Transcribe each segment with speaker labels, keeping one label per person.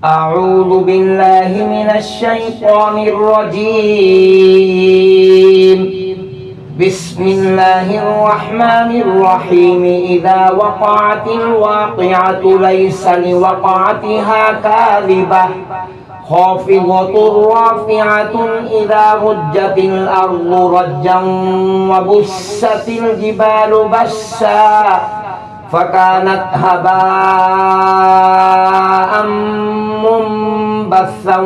Speaker 1: أعوذ بالله من الشيطان الرجيم. بسم الله الرحمن الرحيم. إذا وقعت الواقعة ليس لوقعتها كاذبة خافضة رافعة إذا رجت الأرض رجا وبست الجبال بسا فكانت هباء منبثا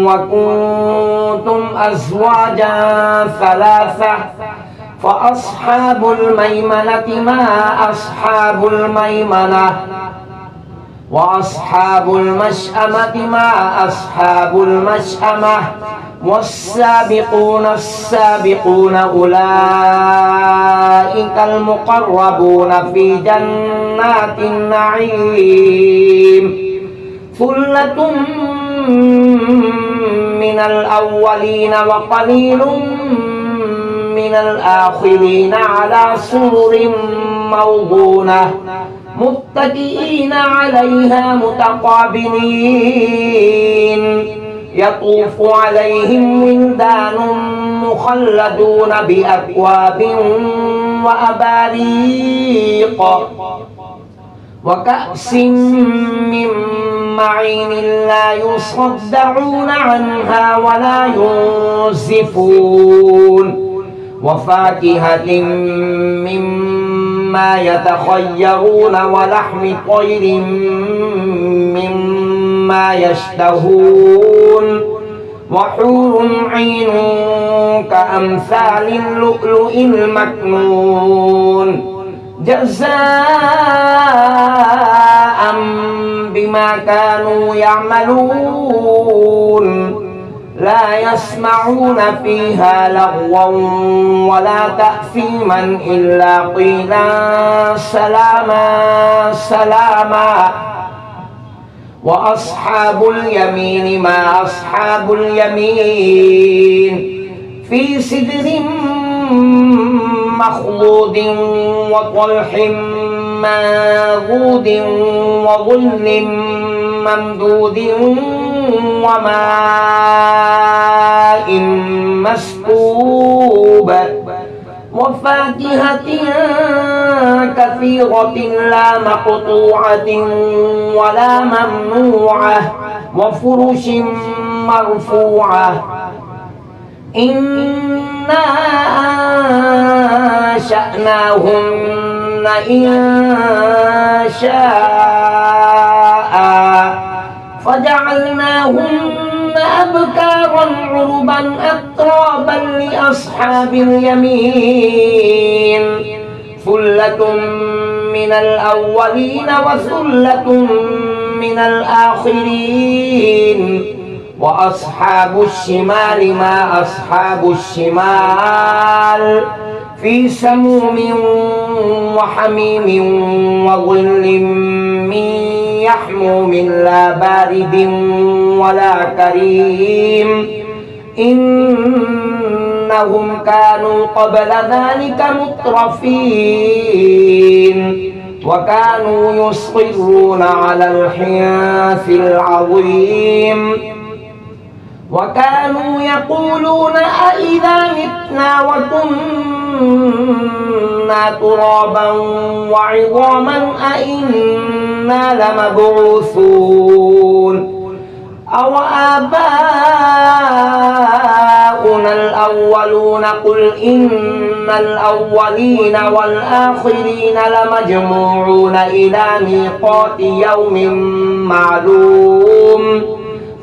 Speaker 1: وكنتم أزواجا ثلاثة فأصحاب الميمنة ما أصحاب الميمنة وأصحاب المشأمة ما أصحاب المشأمة والسابقون السابقون أولئك المقربون في جنات النعيم ثلة من الأولين وقليل من الآخرين على سرر موضونة متكئين عليها متقابلين يطوف عليهم ولدان مخلدون بأكواب وأباريق وكأس من معين لا يصدعون عنها ولا ينزفون وفاكهة مما يتخيرون ولحم طير مما يشتهون وحور عين كأمثال اللؤلؤ المكنون جزاء بما كانوا يعملون لا يسمعون فيها لغوا ولا تأثيما إلا قيلا سلاما سلاما وأصحاب اليمين ما أصحاب اليمين في سدر مخضود وطلح منضود وظل ممدود وماء مسكوب وفاكهة كثيرة لا مقطوعة ولا ممنوعة وفرش مرفوعة إنا أنشأناهن إنشاء فجعلناهن أبكارا عربا أترابا لأصحاب اليمين ثلة من الأولين وثلة من الآخرين وأصحاب الشمال ما أصحاب الشمال في سموم وحميم وظل من يحموم لا بارد ولا كريم إنهم كانوا قبل ذلك مترفين وكانوا يصرون على الحنث العظيم وكانوا يقولون أإذا متنا وكنا ترابا وعظاما أإنا لمبعوثون أو آباؤنا الأولون قل إن الأولين والآخرين لمجموعون إلى ميقات يوم معلوم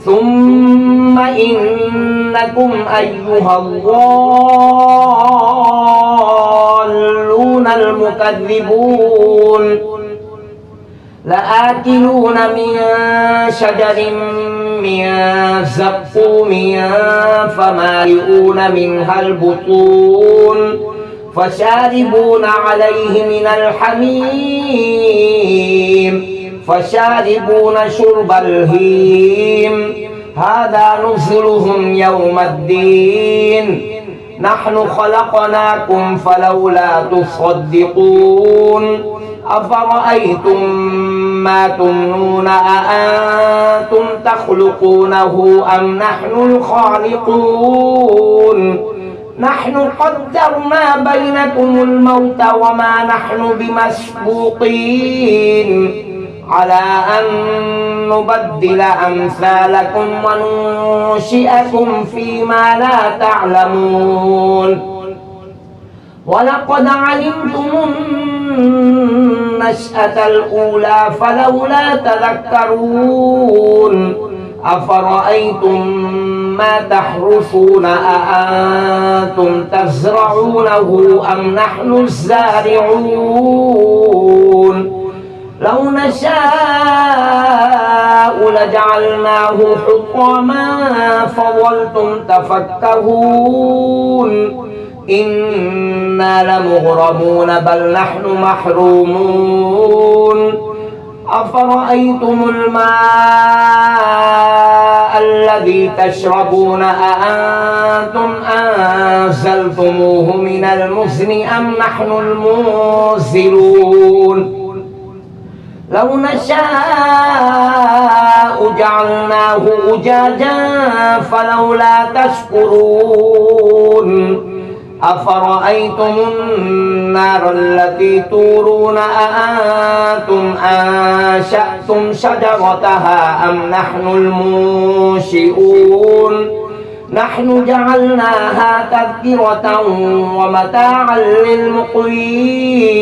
Speaker 1: ثم إنكم أيها الضالون المكذبون لآكلون من شجر من زقوم فمالئون منها البطون فشاربون عليه من الحميم فشاربون شرب الهيم هذا نزلهم يوم الدين نحن خلقناكم فلولا تصدقون أفرأيتم ما تمنون أأنتم تخلقونه أم نحن الخالقون نحن قدرنا بينكم الموت وما نحن بمسبوقين على أن نبدل أمثالكم وننشئكم فيما لا تعلمون ولقد علمتم النشأة الأولى فلولا تذكرون أفرأيتم ما تحرثون أأنتم تزرعونه أم نحن الزارعون لو نشاء لجعلناه حطاما فظلتم تفكهون إنا لمغرمون بل نحن محرومون أفرأيتم الماء الذي تشربون أأنتم أنزلتموه من المزن أم نحن المنزلون لو نشاء جعلناه أجاجا فلولا تشكرون أفرأيتم النار التي تورون أأنتم أنشأتم شجرتها أم نحن المنشئون نحن جعلناها تذكرة ومتاعا للمقوين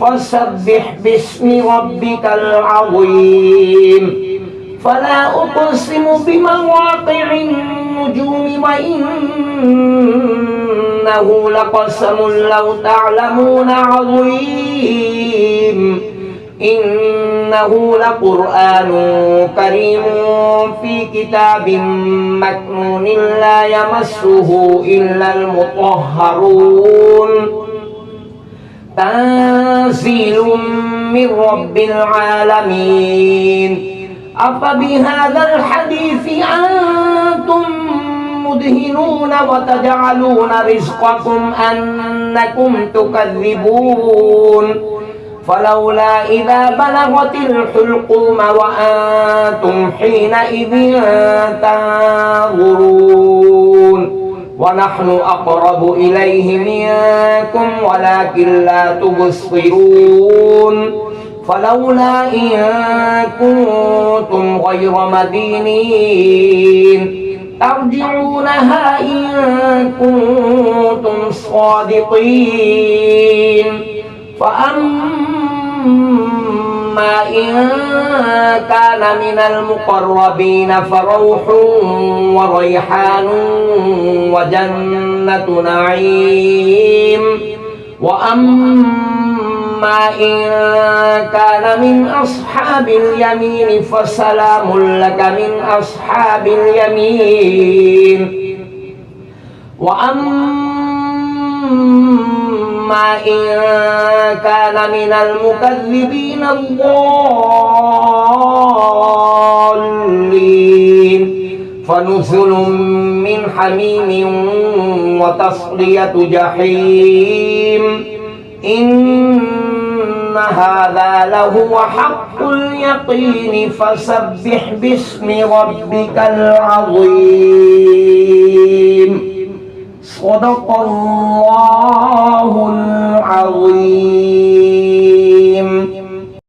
Speaker 1: فسبح باسم ربك العظيم فلا أقسم بمواقع النجوم وإنه لقسم لو تعلمون عظيم إنه لقرآن كريم في كتاب مكنون لا يمسه إلا المطهرون تنزيل من رب العالمين أفبهذا الحديث أنتم مدهنون وتجعلون رزقكم أنكم تكذبون فلولا إذا بلغت الحلقوم وأنتم حينئذ تنظرون ونحن أقرب إليه منكم ولكن لا تبصرون فلولا إن كنتم غير مدينين ترجعونها إن كنتم صادقين فأما إن كان من المقربين فروح وريحان وجنة نعيم وأما إن كان من أصحاب اليمين فسلام لك من أصحاب اليمين وأما إن كان من المكذبين الضالين فنزل من حميم وتصلية جحيم إن هذا لهو حق اليقين فسبح باسم ربك العظيم صدق الله العظيم